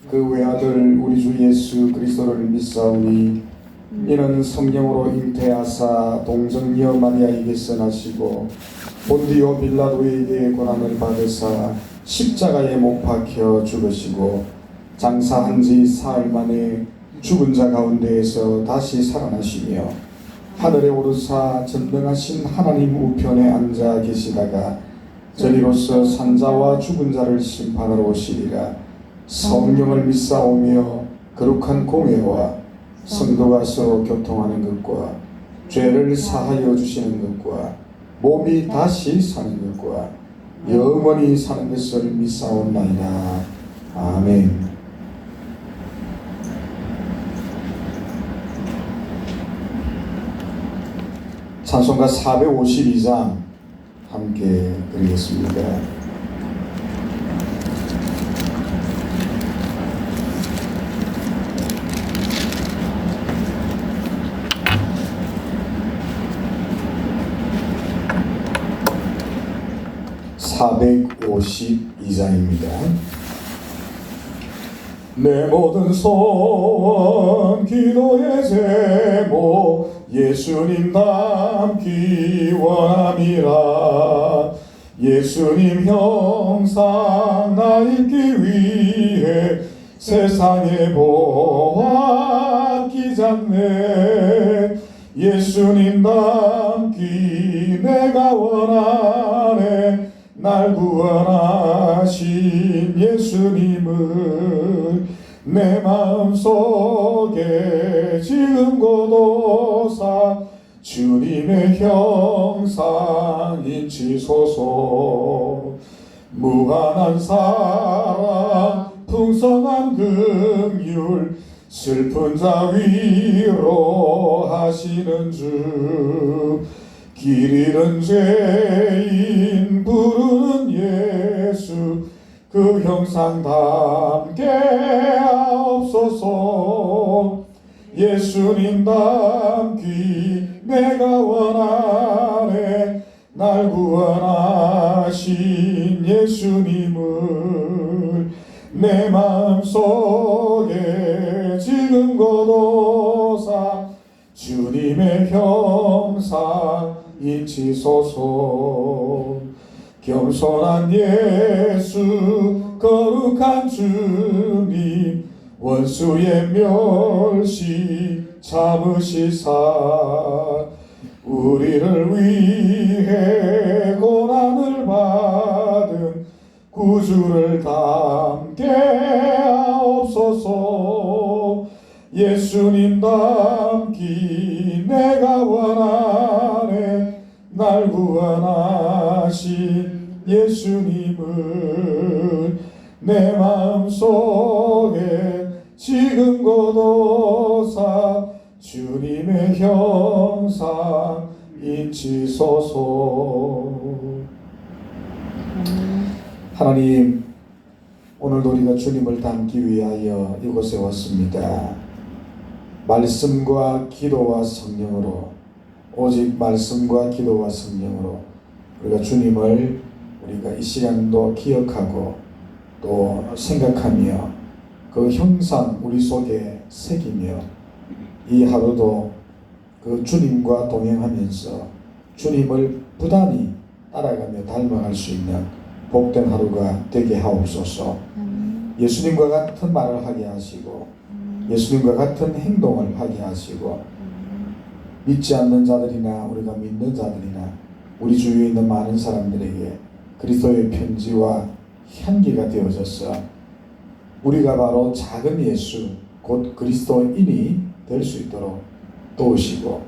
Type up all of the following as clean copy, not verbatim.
그 외아들 우리 주 예수 그리스도를 믿사오니 이는 성령으로 잉태하사 동정녀 마리아에게서 나시고 본디오 빌라도에게 고난을 받으사 십자가에 못 박혀 죽으시고 장사한 지 사흘 만에 죽은 자 가운데에서 다시 살아나시며 하늘에 오르사 전능하신 하나님 우편에 앉아 계시다가 저리로서 산자와 죽은 자를 심판하러 오시리라. 성령을 믿사오며 거룩한 공회와 성도가 서로 교통하는 것과 죄를 사하여 주시는 것과 몸이 다시 사는 것과 영원히 사는 것을 믿사옵나이다. 아멘. 찬송가 452장 함께 드리겠습니다. 내 모든 소원 기도의 제목 예수님 닮기 원함이라. 예수님 형상 나 입기 위해 세상에 보았기 잡네. 예수님 닮기 내가 원하네. 날 구원하신 예수님을 내 마음속에 지금 고도사 주님의 형상 인치소서. 무한한 사랑 풍성한 긍휼 슬픈 자 위로하시는 주. 길 잃은 죄인 부르는 예수 그 형상 담게 하옵소서. 예수님 닮기 내가 원하네. 날 구원하신 예수님을 내 마음속에 지금 고도사 주님의 형상 인치소서. 겸손한 예수 거룩한 주님 원수의 멸시 참으시사 우리를 위해 고난을 받은 구주를 담게 하옵소서. 예수님 닮기 내가 원하네. 날 구원하신 예수님을 내 마음속에 지금 고도사 주님의 형상 인치소서. 하나님, 오늘도 우리가 주님을 닮기 위하여 이곳에 왔습니다. 말씀과 기도와 성령으로, 오직 말씀과 기도와 성령으로 우리가 주님을 우리가 이 시간도 기억하고 또 생각하며 그 형상 우리 속에 새기며 이 하루도 그 주님과 동행하면서 주님을 부단히 따라가며 닮아갈 수 있는 복된 하루가 되게 하옵소서. 예수님과 같은 말을 하게 하시고 예수님과 같은 행동을 하게 하시고 믿지 않는 자들이나 우리가 믿는 자들이나 우리 주위에 있는 많은 사람들에게 그리스도의 편지와 향기가 되어져서 우리가 바로 작은 예수 곧 그리스도인이 될 수 있도록 도우시고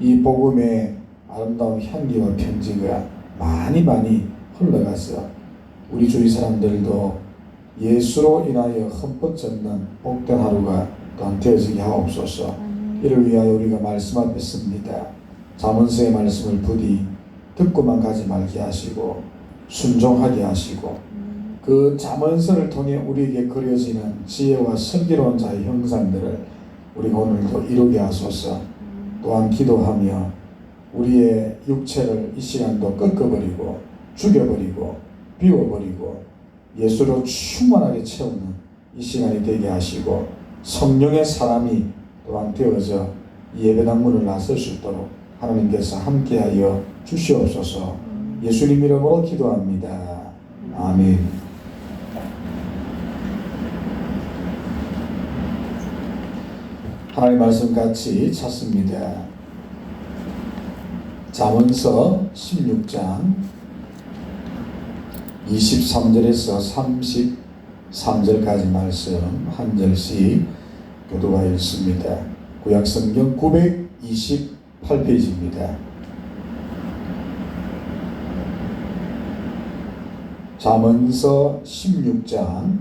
이 복음의 아름다운 향기와 편지가 많이 흘러가서 우리 주위 사람들도 예수로 인하여 흠뻑 젖는 복된 하루가 또한 되어지게 하옵소서. 이를 위하여 우리가 말씀 앞에 씁니다. 잠언서의 말씀을 부디 듣고만 가지 말게 하시고 순종하게 하시고 그 잠언서를 통해 우리에게 그려지는 지혜와 슬기로운 자의 형상들을 우리가 오늘도 이루게 하소서. 또한 기도하며 우리의 육체를 이 시간도 꺾어버리고 죽여버리고 비워버리고 예수로 충만하게 채우는 이 시간이 되게 하시고 성령의 사람이 또한 되어져 이 예배당 문을 나설 수 있도록 하나님께서 함께하여 주시옵소서. 예수님 이름으로 기도합니다. 아멘. 하나님 말씀 같이 찾습니다. 잠언서 16장 23절에서 33절까지 말씀 한 절씩 교도가 읽습니다. 구약성경 928페이지입니다. 잠언서 16장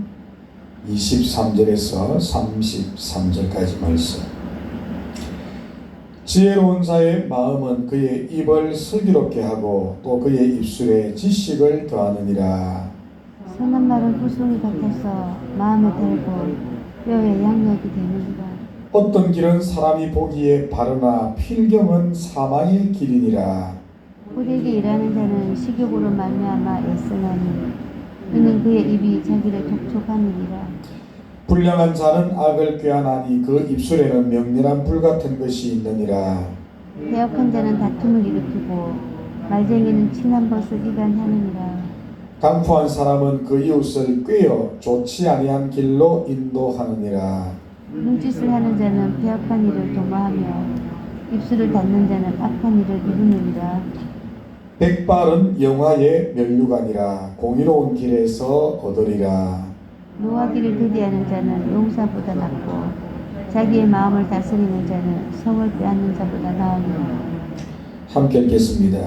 23절에서 33절까지 말씀. 지혜로운 자의 마음은 그의 입을 슬기롭게 하고 또 그의 입술에 지식을 더하느니라. 선한 말은 후송이 같아서 마음에 달고 뼈에 양력이 되느니라. 어떤 길은 사람이 보기에 바르나 필경은 사망의 길이니라. 호되게 일하는 자는 식욕으로 말미암아 애쓰나니 이는 그의 입이 자기를 독촉하느니라. 불량한 자는 악을 꾀하나니 그 입술에는 명렬한 불같은 것이 있느니라. 배역한 자는 다툼을 일으키고 말쟁이는 친한 것을 이간하느니라. 강포한 사람은 그 이웃을 꾀어 좋지 아니한 길로 인도하느니라. 눈짓을 하는 자는 배역한 일을 도모하며 입술을 닫는 자는 악한 일을 이루느니라. 백발은 영화의 면류관이라 공의로운 길에서 얻으리라. 노하기를 대비하는 자는 용사보다 낫고 자기의 마음을 다스리는 자는 성을 빼앗는 자보다 나으니라. 함께 읽겠습니다.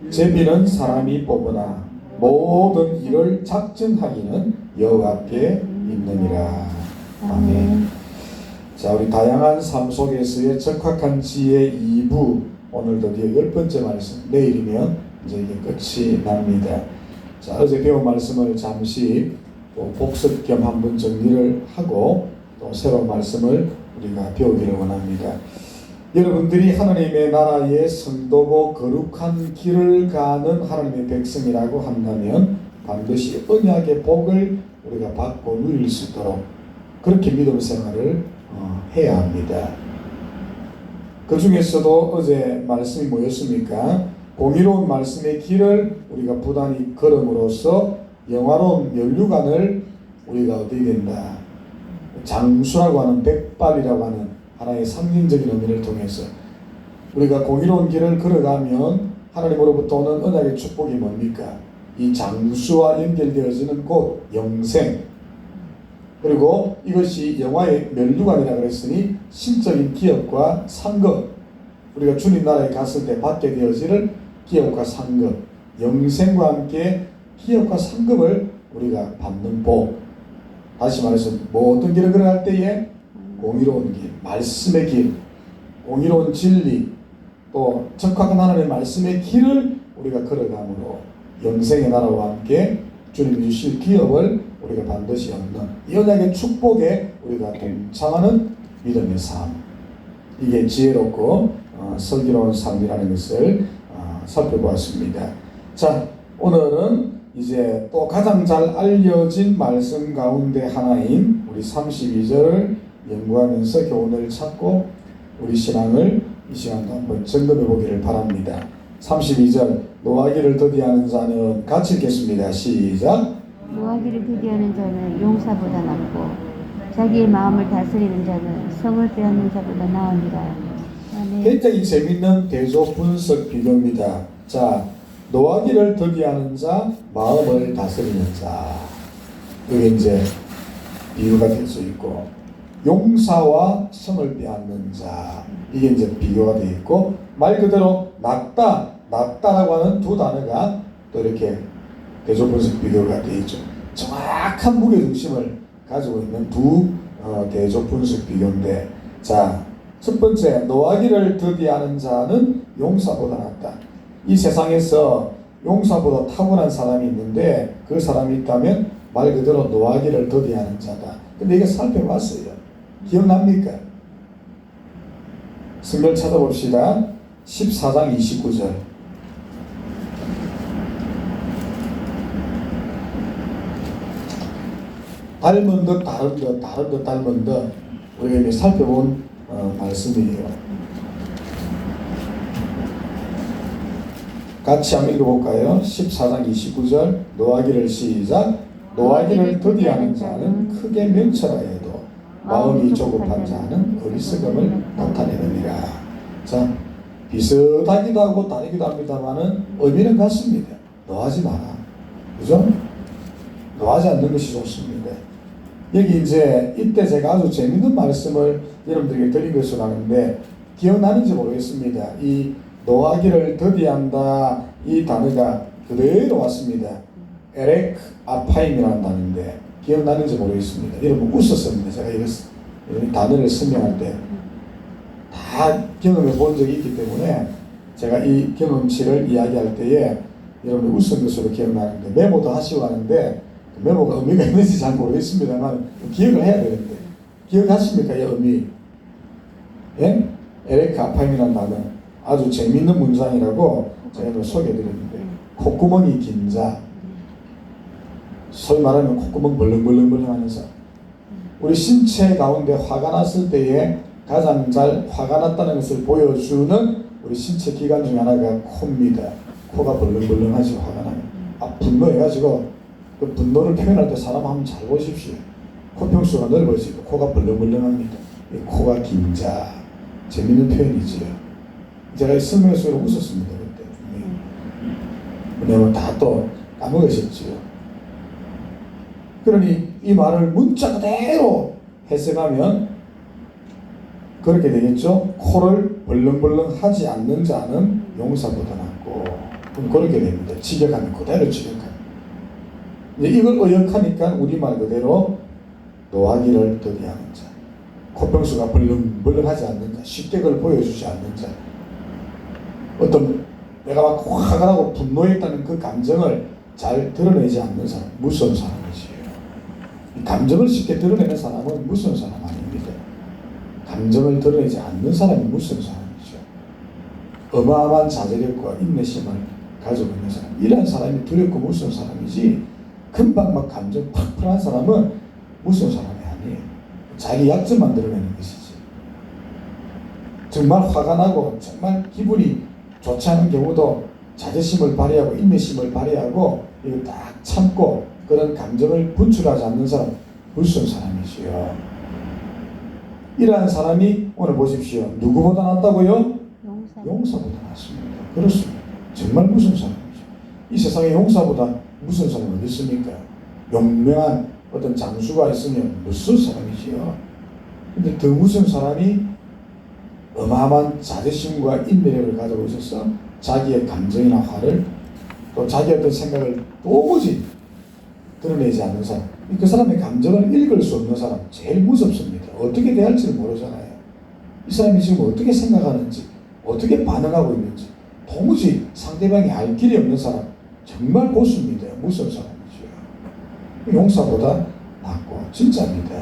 제비는 사람이 뽑으나 모든 일을 작정하기는 여호와께 있느니라. 아멘. 자, 우리 다양한 삶 속에서의 적확한 지혜 2부 오늘 드디어 10번째 말씀. 내일이면 이제 이게 끝이 납니다. 자, 어제 배운 말씀을 잠시 또 복습 겸 한번 정리를 하고 또 새로운 말씀을 우리가 배우기를 원합니다. 여러분들이 하나님의 나라의 성도고 거룩한 길을 가는 하나님의 백성이라고 한다면 반드시 언약의 복을 우리가 받고 누릴 수 있도록 그렇게 믿음 생활을 해야 합니다. 그 중에서도 어제 말씀이 뭐였습니까? 공의로운 말씀의 길을 우리가 부단히 걸음으로써 영화로운 면류관을 우리가 얻어야 된다. 장수라고 하는 백발이라고 하는 하나의 상징적인 의미를 통해서 우리가 공의로운 길을 걸어가면 하나님으로부터 오는 언약의 축복이 뭡니까? 이 장수와 연결되어지는 곳 영생, 그리고 이것이 영화의 면류관이라 그랬으니 신적인 기업과 상급, 우리가 주님 나라에 갔을 때 받게 되어지는 기업과 상급, 영생과 함께 기업과 상급을 우리가 받는 복. 다시 말해서 모든 길을 걸어갈 때에 공의로운 길, 말씀의 길, 공의로운 진리, 또 적확한 하나님의 말씀의 길을 우리가 걸어감으로 영생의 나라와 함께 주님이 주실 기업을 우리가 반드시 얻는 이 언약의 축복에 우리가 동참하는 믿음의 삶. 이게 지혜롭고 슬기로운 삶이라는 것을 살펴보았습니다. 자, 오늘은 이제 또 가장 잘 알려진 말씀 가운데 하나인 우리 32절을 연구하면서 교훈을 찾고 우리 신앙을 이 시간도 한번 점검해 보기를 바랍니다. 32절 노하기를 더디하는 자는 같이 읽겠습니다. 시작. 노하기를 더디하는 자는 용사보다 낫고 자기의 마음을 다스리는 자는 성을 빼앗는 자보다 나으니라. 아멘. 굉장히 재밌는 대조 분석 비교입니다. 자, 노하기를 더디하는 자, 마음을 다스리는 자. 이게 이제 비유가 될 수 있고, 용사와 성을 빼앗는 자. 이게 이제 비교가 되어 있고, 말 그대로 낫다라고 하는 두 단어가 또 이렇게 대조 분석 비교가 되어 있죠. 정확한 무게중심을 가지고 있는 두 대조 분석 비교인데, 자, 첫 번째, 노하기를 더디하는 자는 용사보다 낫다. 이 세상에서 용사보다 탁월한 사람이 있는데 그 사람이 있다면 말 그대로 노하기를 더디하는 자다. 근데 이게 살펴봤어요. 기억납니까? 성경 찾아봅시다. 14장 29절. 닮은 듯 다른 듯 다른 듯 닮은 듯 우리가 이제 살펴본 말씀이에요. 같이 한번 읽어볼까요? 14장 29절 노하기를 시작. 노하기를 더디하는 자는 크게 명철하여도 마음이 조급한 자는 어리석음을 나타내느니라. 자, 비슷하기도 하고 다르기도 합니다만은 의미는 같습니다. 노하지 마라. 그죠? 노하지 않는 것이 좋습니다. 여기 이제 이때 제가 아주 재밌는 말씀을 여러분들에게 드린 것으로 아는데 기억나는지 모르겠습니다. 이 노하기를 더디한다 이 단어가 그대로 왔습니다. 에렉 아파임이라는 단어인데 기억나는지 모르겠습니다. 여러분 웃었습니다. 제가 이 단어를 설명할 때 다 경험해 본 적이 있기 때문에 제가 이 경험치를 이야기할 때에 여러분이 웃은 것으로 기억나는데 메모도 하시고 하는데 그 메모가 의미가 있는지 잘 모르겠습니다만 기억을 해야 되는데 기억하십니까? 이 의미? 예? 에렉 아파임이라는 단어 아주 재밌는 문장이라고 제가 오늘 소개해드렸는데 콧구멍이 긴 자, 소위 말하면 콧구멍 벌렁벌렁벌렁 하면서 우리 신체 가운데 화가 났을 때에 가장 잘 화가 났다는 것을 보여주는 우리 신체 기관 중에 하나가 코입니다. 코가 벌렁벌렁하지 화가 나면 분노해가지고 그 분노를 표현할 때 사람 한번 잘 보십시오. 코평수가 넓어지고 코가 벌렁벌렁합니다. 이 코가 긴 자 재밌는 표현이지요. 제가 설명해서 웃었습니다. 그때 왜냐면 다 또 까먹으셨지요. 그러니 이 말을 문자 그대로 해석하면 그렇게 되겠죠. 코를 벌렁벌렁 하지 않는 자는 용사보다 낫고 그럼 그렇게 됩니다. 직역하면 그대로 직역하면 이제 이걸 의역하니까 우리말 그대로 노하기를 더디하는 자, 코평수가 벌렁벌렁 하지 않는 자, 쉽게 그걸 보여주지 않는 자, 어떤 내가 막 화가 나고 분노했다는 그 감정을 잘 드러내지 않는 사람, 무서운 사람이지요. 감정을 쉽게 드러내는 사람은 무서운 사람 아닙니다. 감정을 드러내지 않는 사람이 무서운 사람이죠. 어마어마한 자제력과 인내심을 가지고 있는 사람, 이런 사람이 두렵고 무서운 사람이지 금방 막 감정 팍팍한 사람은 무서운 사람이 아니에요. 자기 약점만 드러내는 것이지. 정말 화가 나고 정말 기분이 좋지 않은 경우도 자제심을 발휘하고 인내심을 발휘하고 이거 딱 참고 그런 감정을 분출하지 않는 사람 무서운 사람이지요. 이러한 사람이 오늘 보십시오. 누구보다 낫다고요? 용사보다 낫습니다. 그렇습니다. 정말 무서운 사람이죠. 이 세상에 용사보다 무서운 사람이 어디 있습니까? 용맹한 어떤 장수가 있으면 무서운 사람이지요. 근데 더 무서운 사람이 어마어마한 자제심과 인내력을 가지고 있어서 자기의 감정이나 화를 또 자기의 어떤 생각을 도무지 드러내지 않는 사람, 그 사람의 감정을 읽을 수 없는 사람 제일 무섭습니다. 어떻게 대할지를 모르잖아요. 이 사람이 지금 어떻게 생각하는지 어떻게 반응하고 있는지 도무지 상대방이 알 길이 없는 사람 정말 고수입니다. 무서운 사람이죠. 용사보다 낫고 진짜입니다.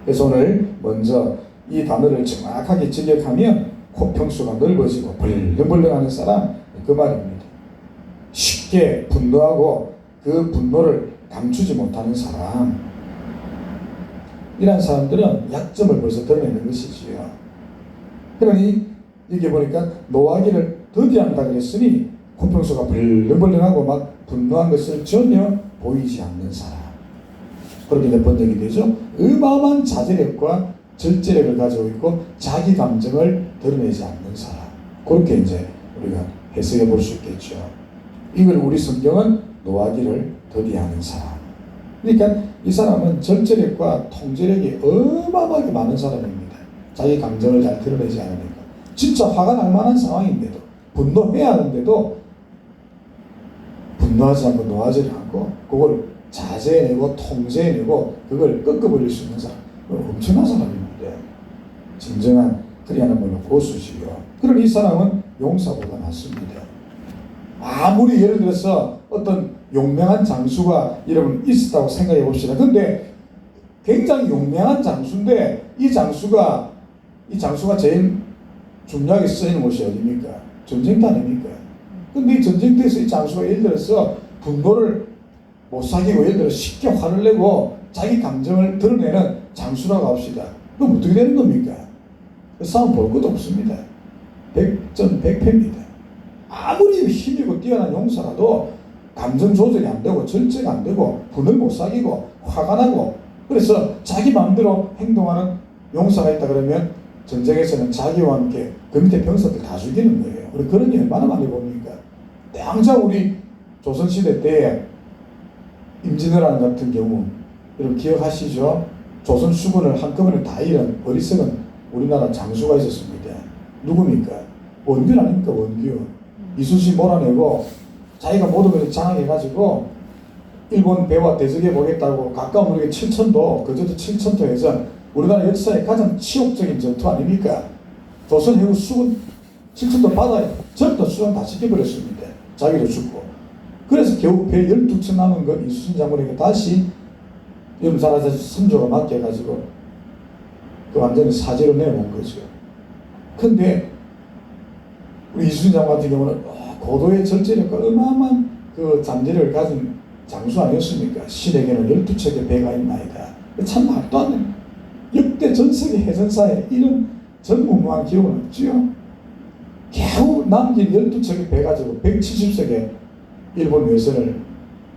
그래서 오늘 먼저 이 단어를 정확하게 직역하면 코평수가 넓어지고 벌렁벌렁하는 사람 그 말입니다. 쉽게 분노하고 그 분노를 감추지 못하는 사람, 이런 사람들은 약점을 벌써 드러내는 것이지요. 그러니 여기 보니까 노하기를 더디한다 그랬으니 코평수가 벌렁벌렁하고 막 분노한 것을 전혀 보이지 않는 사람, 그렇게 번역이 되죠. 어마어마한 자제력과 절제력을 가지고 있고 자기 감정을 드러내지 않는 사람, 그렇게 이제 우리가 해석해 볼 수 있겠죠. 이걸 우리 성경은 노하기를 더디하는 사람. 그러니까 이 사람은 절제력과 통제력이 어마어마하게 많은 사람입니다. 자기 감정을 잘 드러내지 않으니까. 진짜 화가 날 만한 상황인데도, 분노해야 하는데도 분노하지 않고 노하지를 않고 그걸 자제해내고 통제해내고 그걸 꺾어버릴 수 있는 사람, 엄청난 사람입니다. 진정한 그리하는 말로 고수지요. 그럼 이 사람은 용사보다 낫습니다. 아무리 예를 들어서 어떤 용맹한 장수가 여러분 있었다고 생각해 봅시다. 근데 굉장히 용맹한 장수인데 이 장수가 제일 중요하게 쓰이는 곳이 어디입니까? 전쟁터 아닙니까? 근데 이 전쟁터에서 이 장수가 예를 들어서 분노를 못 사귀고 예를 들어 쉽게 화를 내고 자기 감정을 드러내는 장수라고 합시다. 그럼 어떻게 되는 겁니까? 싸움 볼 것도 없습니다. 백전백패입니다. 아무리 힘이고 뛰어난 용사라도 감정 조절이 안 되고 절제가 안 되고 분을 못 사귀고 화가 나고 그래서 자기 마음대로 행동하는 용사가 있다 그러면 전쟁에서는 자기와 함께 그 밑에 병사들 다 죽이는 거예요. 우리 그런 일 얼마나 많이 봅니까? 당장 우리 조선시대 때에 임진왜란 같은 경우 여러분 기억하시죠? 조선 수군을 한꺼번에 다 잃은 어리석은 우리나라 장수가 있었습니다. 누굽니까? 원균 아닙니까? 원균. 이순신 몰아내고 자기가 모든 것을 장악해가지고 일본 배와 대적해 보겠다고 가까운 우리가 7천도 그저도 7천도에서 우리나라 역사의 가장 치욕적인 전투 아닙니까? 조선 해군 수군 7천도 바다에 전부 다 수장 다 시켜버렸습니다. 자기도 죽고. 그래서 겨우 배 12척 남은 것 이순신 장군에게 다시 여러분 잘 아시죠? 선조가 맡겨가지고 그 완전히 사제로 내놓은 거죠. 근데 우리 이순신 장군 같은 경우는 고도의 절제력과 어마어마한 그 잠재력을 가진 장수 아니었습니까? 신에게는 12척의 배가 있나이다. 참 말도 안 되는 역대 전 세계 해전사에 이런 전무후무한 기록은 없지요. 겨우 남긴 12척의 배 가지고 170척의 일본 외선을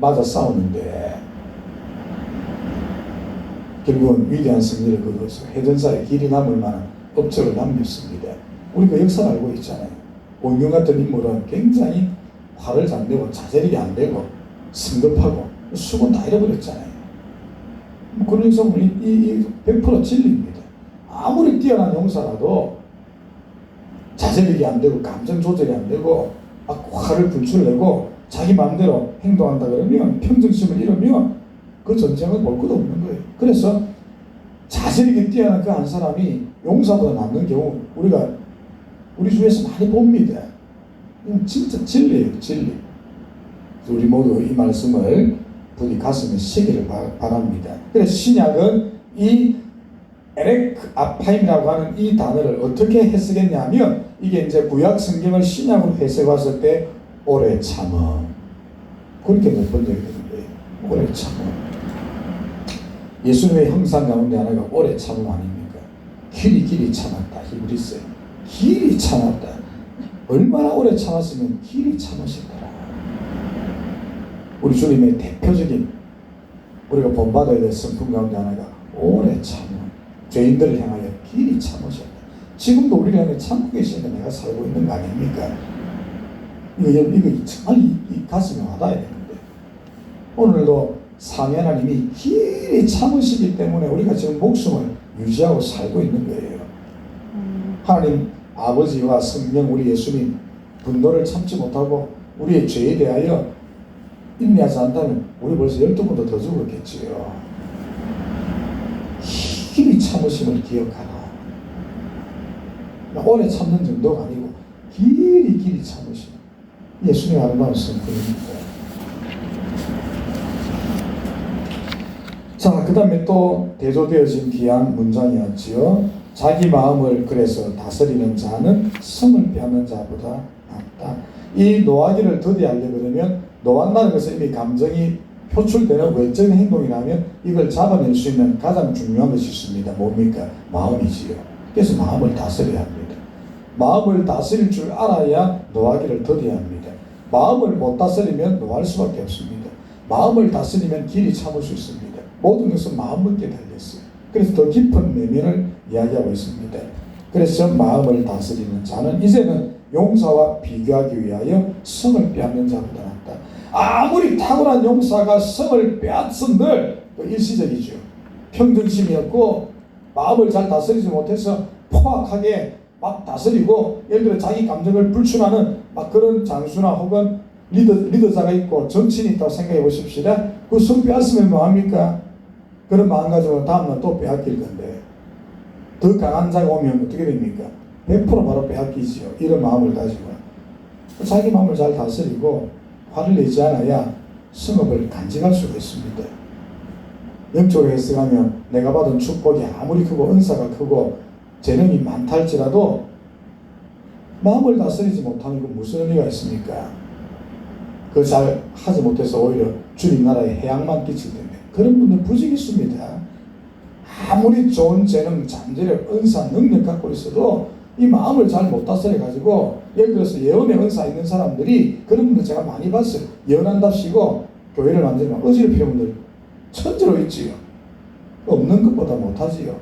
맞아 싸우는데 결국은 위대한 승리를 거둬서 해전사에 길이 남을 만한 업적을 남겼습니다. 우리 그 역사를 알고 있잖아요. 원균 같은 인물은 굉장히 화를 잘 내고 자제력이 안 되고 성급하고 수군 다 잃어버렸잖아요. 그런 역사는 100% 진리입니다. 아무리 뛰어난 용사라도 자제력이 안 되고 감정 조절이 안 되고 막 화를 분출내고 자기 마음대로 행동한다 그러면 평정심을 잃으면 그 전쟁은 볼 것도 없는 거예요. 그래서 자제력이 뛰어난 그 한 사람이 용사보다 낫는 경우 우리가 우리 주위에서 많이 봅니다. 진짜 진리예요, 진리. 우리 모두 이 말씀을 부디 가슴에 새기를 바랍니다. 그래서 신약은 이 에렉 아파임이라고 하는 이 단어를 어떻게 해석했냐면 이게 이제 구약 성경을 신약으로 해석했을 때 오래 참어 그렇게 몇 번 얘기했는데 오래 참어. 예수님의 형상 가운데 하나가 오래 참음 아닙니까? 길이 참았다. 히브리서에 길이 참았다. 얼마나 오래 참았으면 길이 참으시더라. 우리 주님의 대표적인 우리가 본받아야 될 성품 가운데 하나가 오래 참음. 죄인들을 향하여 길이 참으셨다. 지금도 우리를 향해 참고 계시는데 내가 살고 있는 거 아닙니까? 이거 정말 이 가슴에 와닿아야 되는데 오늘도 삼위 하나님이 길이 참으시기 때문에 우리가 지금 목숨을 유지하고 살고 있는 거예요. 하나님 아버지와 성령 우리 예수님 분노를 참지 못하고 우리의 죄에 대하여 인내하지 않다면 우리 벌써 12번도 더 죽었겠지요. 길이 참으심을 기억하라. 오래 참는 정도가 아니고 길이 참으심. 예수님의 아름다운 성품입니다. 자, 그 다음에 또 대조되어진 귀한 문장이었지요. 자기 마음을 그래서 다스리는 자는 성을 빼앗는 자보다 낫다. 이 노하기를 더디하려 그러면 노한다는 것은 이미 감정이 표출되는 외적인 행동이라면 이걸 잡아낼 수 있는 가장 중요한 것이 있습니다. 뭡니까? 마음이지요. 그래서 마음을 다스려야 합니다. 마음을 다스릴 줄 알아야 노하기를 더디해야 합니다. 마음을 못 다스리면 노할 수밖에 없습니다. 마음을 다스리면 길이 참을 수 있습니다. 모든 것은 마음밖에 달렸어요. 그래서 더 깊은 내면을 이야기하고 있습니다. 그래서 마음을 다스리는 자는 이제는 용사와 비교하기 위하여 성을 빼앗는 자보다 낫다. 아무리 탁월한 용사가 성을 빼앗은들 일시적이죠. 평등심이 없고 마음을 잘 다스리지 못해서 포악하게 막 다스리고 예를 들어 자기 감정을 불출하는 막 그런 장수나 혹은 리더자가 있고 정치인이 있다고 생각해 보십시다. 그 성 빼앗으면 뭐합니까? 그런 마음 가지고 다음날 또 빼앗길 건데 더 강한 자가 오면 어떻게 됩니까? 100% 바로 빼앗기지요. 이런 마음을 가지고 자기 마음을 잘 다스리고 화를 내지 않아야 성읍을 간직할 수가 있습니다. 영적으로 해석하면 내가 받은 축복이 아무리 크고 은사가 크고 재능이 많다 할지라도 마음을 다스리지 못하는 건 무슨 의미가 있습니까? 그 잘 하지 못해서 오히려 주님 나라에 해악만 끼칠 텐데 그런 분들 부족이 있습니다. 아무리 좋은 재능, 잠재력, 은사, 능력 갖고 있어도 이 마음을 잘 못 다스려 가지고 예를 들어서 예언의 은사 있는 사람들이 그런 분들 제가 많이 봤어요. 예언한답시고 교회를 만들면 어지럽히는 분들 천지로 있지요. 없는 것보다 못하지요.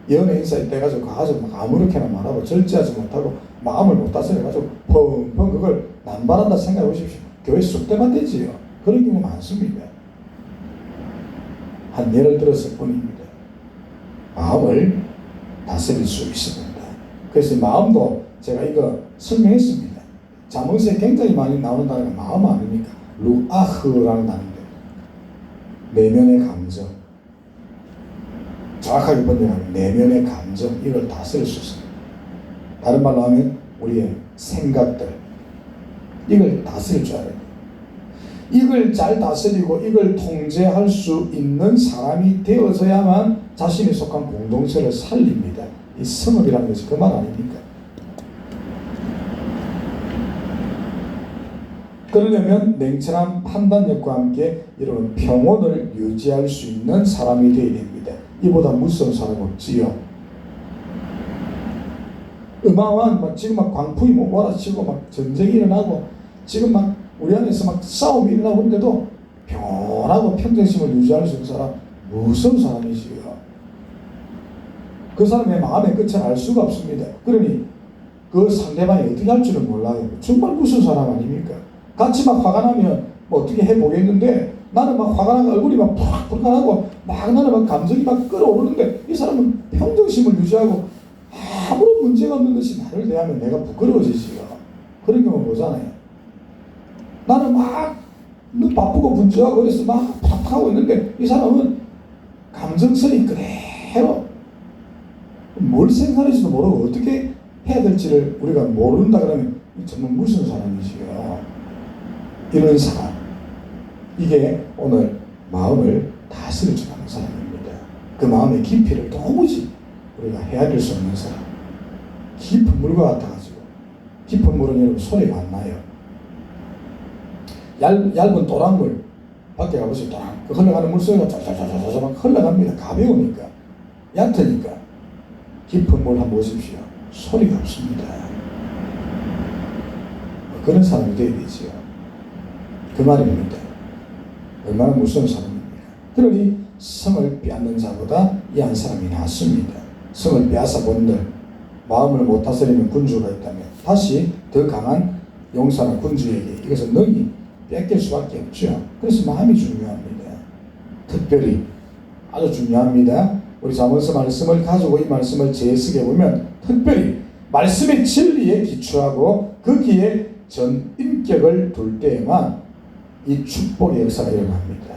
예언의 인사 있다 해가지고 가서 막 아무렇게나 말하고 절제하지 못하고 마음을 못 다스려 가지고 펑펑 그걸 남발한다 생각해 보십시오. 교회 쑥대만 되지요. 그런 경우 많습니다. 한 예를 들었을 뿐입니다. 마음을 다스릴 수 있습니다. 그래서 마음도 제가 이거 설명했습니다. 잠언서에 굉장히 많이 나오는 단어가 마음 아닙니까? 루아흐라는 단어인데 내면의 감정, 정확하게 번역하면 내면의 감정, 이걸 다스릴 수 있습니다. 다른 말로 하면 우리의 생각들, 이걸 다스릴 줄 알아야 돼요. 이걸 잘 다스리고 이걸 통제할 수 있는 사람이 되어져야만 자신이 속한 공동체를 살립니다. 이 성업이라는 것이 그 말 아닙니까? 그러려면 냉철한 판단력과 함께 이런 평온을 유지할 수 있는 사람이 되어야 됩니다. 이보다 무서운 사람 없지요. 어마어마한 막 지금 막 광풍이 몰아치고 막 전쟁이 일어나고 지금 막 우리 안에서 막 싸움이 일어나고 있는데도 평온하고 평정심을 유지할 수 있는 사람 무서운 사람이지요. 그 사람의 마음의 끝을 알 수가 없습니다. 그러니 그 상대방이 어떻게 할 줄은 몰라요. 정말 무서운 사람 아닙니까? 같이 막 화가 나면 뭐 어떻게 해보겠는데 나는 막 화가 나고 얼굴이 막 불끈하고 막 나는 막 감정이 막 끌어오르는데 이 사람은 평정심을 유지하고 아무런 문제가 없는 것이 나를 대하면 내가 부끄러워지지요. 그런 경우 보잖아요. 나는 막 눈 바쁘고 분주하고 그래서 막 팍하고 있는데 이 사람은 감정선이 그대로 뭘 생각할지도 모르고 어떻게 해야 될지를 우리가 모른다 그러면 정말 무슨 사람이지요. 이런 사람, 이게 오늘 마음을 다스릴 줄 아는 사람입니다. 그 마음의 깊이를 도무지 우리가 헤아릴 수 없는 사람. 깊은 물과 같아가지고 깊은 물은 여러분 소리가 안 나요. 얇은 또랑물 밖에 가보세요. 또랑 그 흘러가는 물소리가 쫙쫙쫙쫙 막 흘러갑니다. 가벼우니까, 얕으니까. 깊은 물 한번 보십시오. 소리가 없습니다. 그런 사람이 되어야 되지요. 그 말입니다. 얼마나 무서운 사람입니까? 그러니 성을 빼앗는 자보다 이 한 사람이 낫습니다. 성을 빼앗아 본들 마음을 못 다스리는 군주가 있다면 다시 더 강한 용사나 군주에게 이것을 능히 뺏길 수밖에 없죠. 그래서 마음이 중요합니다. 특별히 아주 중요합니다. 우리 잠언서 말씀을 가지고 이 말씀을 재해석해 보면 특별히 말씀의 진리에 기초하고 거기에 전 인격을 둘 때에만 이 축복의 역사가 일어납니다.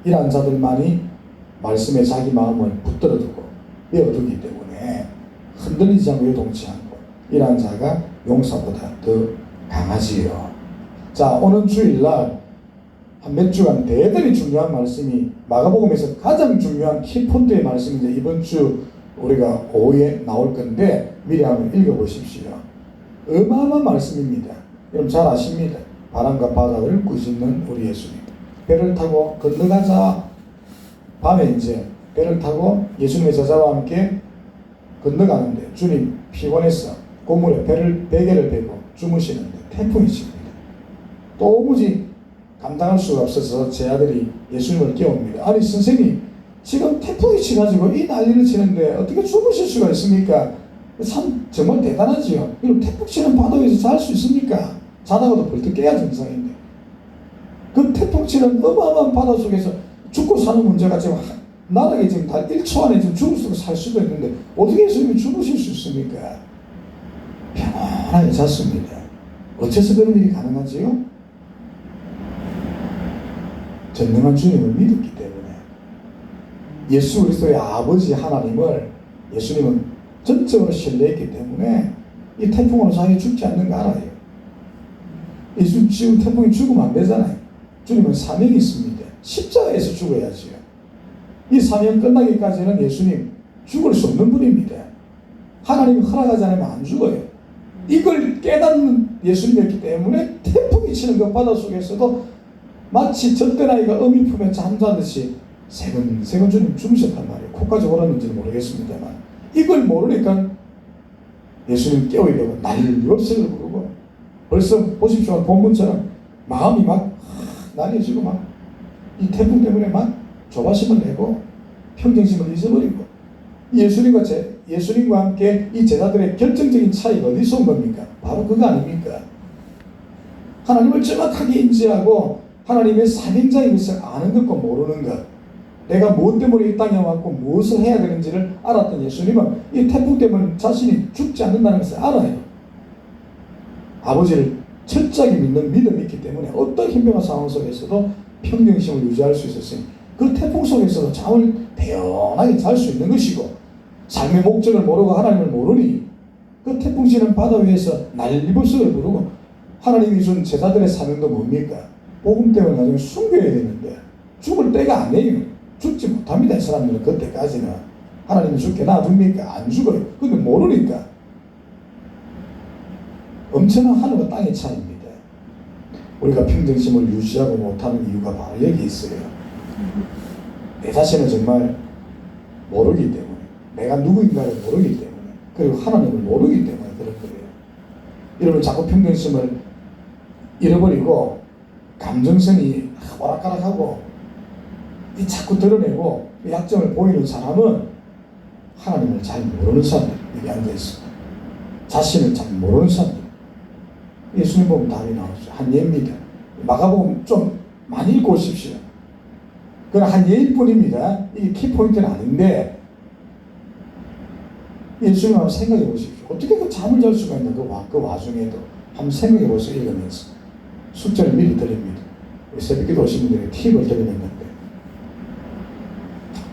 이러한 자들만이 말씀에 자기 마음을 붙들어 두고 메어두기 때문에 흔들리지 않고 요동치 않고 이러한 자가 용사보다 더 강하지요. 자, 오늘 주일날 한 몇 주간 대단히 중요한 말씀이 마가복음에서 가장 중요한 키포인트의 말씀인데 이번 주 우리가 오후에 나올 건데 미리 한번 읽어보십시오. 어마어마한 말씀입니다. 여러분 잘 아십니다. 바람과 바다를 꾸짖는 우리 예수님. 배를 타고 건너가자. 밤에 이제 배를 타고 예수님의 제자와 함께 건너가는데 주님 피곤해서 고물에 베개를 베고 주무시는데 태풍이 칩니다. 도무지 감당할 수가 없어서 제 아들이 예수님을 깨웁니다. 아니 선생님 지금 태풍이 치가지고 이 난리를 치는데 어떻게 주무실 수가 있습니까? 참 정말 대단하지요. 그럼 태풍 치는 바다에서 잘 수 있습니까? 자다가도 벌떡 깨야 정상인데 그 태풍 치는 어마어마한 바다 속에서 죽고 사는 문제가 지금 나라에 지금 단 1초 안에 지금 죽을 수가 살 수도 있는데 어떻게 예수님이 주무실 수 있습니까? 평안하게 잤습니다. 어째서 그런 일이 가능하지요? 전능한 주님을 믿었기 때문에 예수 그리스도의 아버지 하나님을 예수님은 전적으로 신뢰했기 때문에 이 태풍으로 자기 죽지 않는 거 알아요. 예수 지금 태풍이 죽으면 안 되잖아요. 주님은 사명이 있습니다. 십자가에서 죽어야지요. 이 사명 끝나기까지는 예수님 죽을 수 없는 분입니다. 하나님이 허락하지 않으면 안 죽어요. 이걸 깨닫는 예수님이었기 때문에 태풍이 치는 그 바다 속에서도 마치 젖된 아이가 어미 품에 잠자듯이 세근세근 주님 주무셨단 말이에요. 코까지 올았는지는 모르겠습니다만 이걸 모르니까 예수님 깨어있다고 난리없어를 부르고 벌써 보십시오. 본문처럼 마음이 막 난리지고 막 이 태풍 때문에 막 조바심을 내고 평정심을 잊어버리고 예수님과 함께 이 제자들의 결정적인 차이가 어디서 온 겁니까? 바로 그거 아닙니까? 하나님을 정확하게 인지하고 하나님의 사명자인 것을 아는 것과 모르는 것, 내가 무엇 때문에 이 땅에 왔고 무엇을 해야 되는지를 알았던 예수님은 이 태풍 때문에 자신이 죽지 않는다는 것을 알아요. 아버지를 철저하게 믿는 믿음이 있기 때문에 어떤 힘겨운 상황 속에서도 평정심을 유지할 수 있었으니 그 태풍 속에서도 잠을 대연하게 잘 수 있는 것이고, 삶의 목적을 모르고 하나님을 모르니 그 태풍 치는 바다 위에서 난리불석을 부르고, 하나님이 준 제자들의 사명도 뭡니까? 복음 때문에 나중에 숨겨야 되는데 죽을 때가 아니에요. 죽지 못합니다. 이 사람들은 그때까지는. 하나님이 죽게 놔둡니까? 안 죽어요. 근데 모르니까. 엄청난 하늘과 땅의 차이입니다. 우리가 평정심을 유지하고 못하는 이유가 바로 여기 있어요. 내 자신을 정말 모르기 때문에, 내가 누구인가를 모르기 때문에, 그리고 하나님을 모르기 때문에 그런 거예요. 여러분, 자꾸 평정심을 잃어버리고 감정선이 오락가락하고 이 자꾸 드러내고 약점을 보이는 사람은 하나님을 잘 모르는 사람들, 여기 앉아있습니다. 자신을 잘 모르는 사람들. 예수님 보면 답이 나오죠. 한 예입니다. 마가복음 좀 많이 읽고 오십시오. 그건 한 예일 뿐입니다. 이게 키포인트는 아닌데, 예수님 한번 생각해 보십시오. 어떻게 그 잠을 잘 수가 있나, 그 와중에도. 한번 생각해 보세요. 읽으면서. 숙제를 미리 드립니다. 우리 새벽기도 오신 분들에게 팁을 드리는 건데.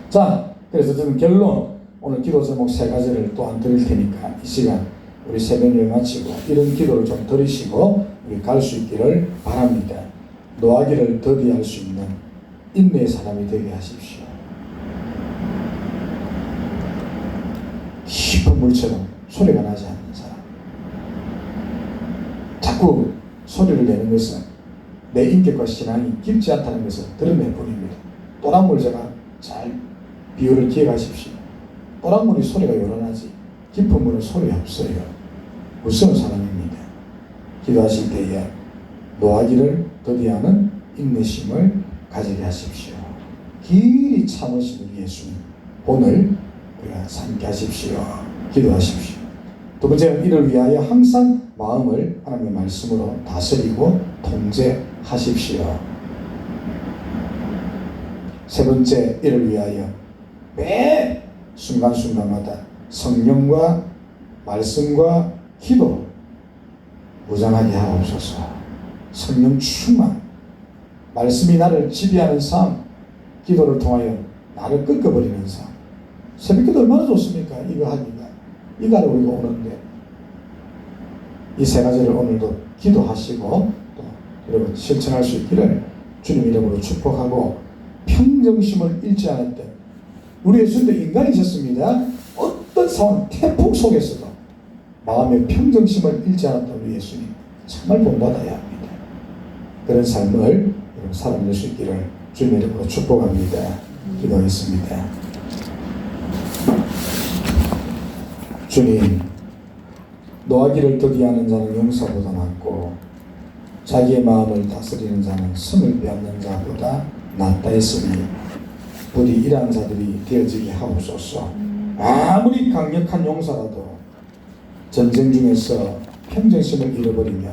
자, 그래서 저는 결론, 오늘 기도 제목 3가지를 또한 드릴 테니까 이 시간 우리 새벽을 마치고 이런 기도를 좀 드리시고 우리 갈 수 있기를 바랍니다. 노하기를 더디할 수 있는 인내의 사람이 되게 하십시오. 깊은 물처럼 소리가 나지 않는 사람. 자꾸 소리를 내는 것은 내 인격과 신앙이 깊지 않다는 것을 드러낼 뿐입니다. 또랑물, 제가 잘 비유를 기억하십시오. 또랑물이 소리가 요란하지 깊은 물은 소리 없어요. 무서운 사람입니다. 기도하실 때에 노하기를 더디하는 인내심을 가지게 하십시오. 길이 참으신 우리 예수님 오늘 우리가 삼게 하십시오. 기도하십시오. 두 번째는 이를 위하여 항상 마음을 하나님의 말씀으로 다스리고 통제하십시오. 세 번째, 이를 위하여 매 순간순간마다 성령과 말씀과 기도 무장하게 하옵소서. 성령 충만, 말씀이 나를 지배하는 삶, 기도를 통하여 나를 꺾어버리는 삶. 새벽기도 얼마나 좋습니까? 이거 하기가. 이거 하러 우리가 오는데 이 3가지를 오늘도 기도하시고 또 여러분 실천할 수 있기를 주님 이름으로 축복하고, 평정심을 잃지 않았던 우리 예수님도 인간이셨습니다. 어떤 상황, 태풍 속에서도 마음의 평정심을 잃지 않았던 우리 예수님 정말 본받아야 합니다. 그런 삶을 여러분 살아낼 수 있기를 주님 이름으로 축복합니다. 기도하겠습니다. 주님, 노하기를 더디하는 자는 용사보다 낫고 자기의 마음을 다스리는 자는 성을 빼앗는 자보다 낫다 했으니 부디 이러한 자들이 되어지게 하옵소서. 아무리 강력한 용사라도 전쟁 중에서 평정심을 잃어버리면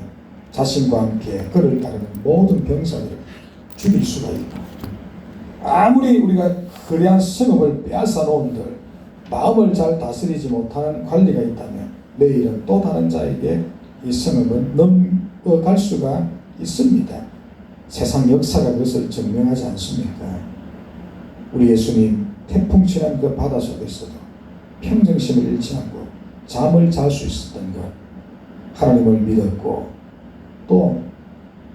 자신과 함께 그를 따르는 모든 병사들을 죽일 수가 있다. 아무리 우리가 거대한 성읍을 빼앗아 놓은들 마음을 잘 다스리지 못하는 관리가 있다면 내일은 또 다른 자에게 이 성읍은 넘어갈 수가 있습니다. 세상 역사가 그것을 증명하지 않습니까? 우리 예수님 태풍 치는 그 바다 속에서도 평정심을 잃지 않고 잠을 잘 수 있었던 것, 하나님을 믿었고 또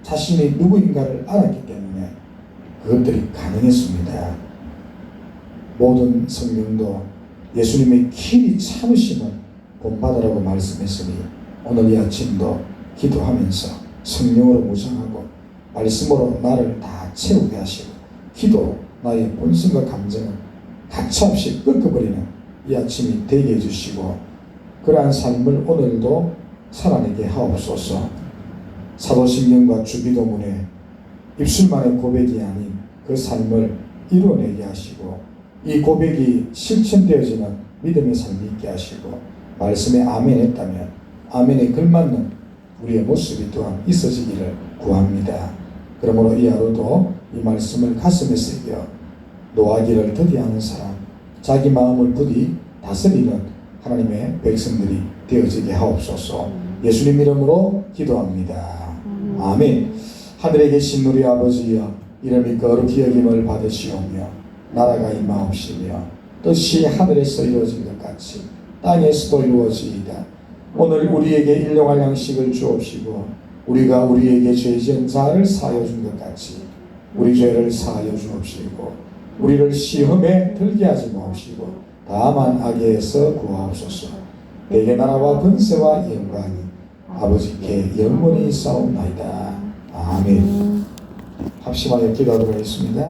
자신이 누구인가를 알았기 때문에 그것들이 가능했습니다. 모든 성경도 예수님의 길이 참으심을 본받으라고 말씀했으니 오늘 이 아침도 기도하면서 성령으로 무장하고 말씀으로 나를 다 채우게 하시고 기도로 나의 본성과 감정을 가차없이 꺾어버리는 이 아침이 되게 해주시고 그러한 삶을 오늘도 살아내게 하옵소서. 사도신경과 주기도문에 입술만의 고백이 아닌 그 삶을 이루어내게 하시고 이 고백이 실천되어지는 믿음의 삶이 있게 하시고 말씀에 아멘했다면 아멘에 걸맞는 우리의 모습이 또한 있어지기를 구합니다. 그러므로 이 하루도 이 말씀을 가슴에 새겨 노하기를 더디하는 사람, 자기 마음을 부디 다스리는 하나님의 백성들이 되어지게 하옵소서. 예수님 이름으로 기도합니다. 아멘. 하늘에 계신 우리 아버지여, 이름이 거룩히 여김을 받으시오며 나라가 임하옵시며 뜻이 하늘에서 이루어진 것 같이 땅에서도 이루어지이다. 오늘 우리에게 일용할 양식을 주옵시고 우리가 우리에게 죄 지은 자를 사하여 준 것 같이 우리 죄를 사하여 주옵시고 우리를 시험에 들게 하지 마옵시고 다만 악에서 구하옵소서. 내게 나라와 권세와 영광이 아버지께 영원히 있사옵나이다. 아멘. 합심하여 기도하도록 하겠습니다.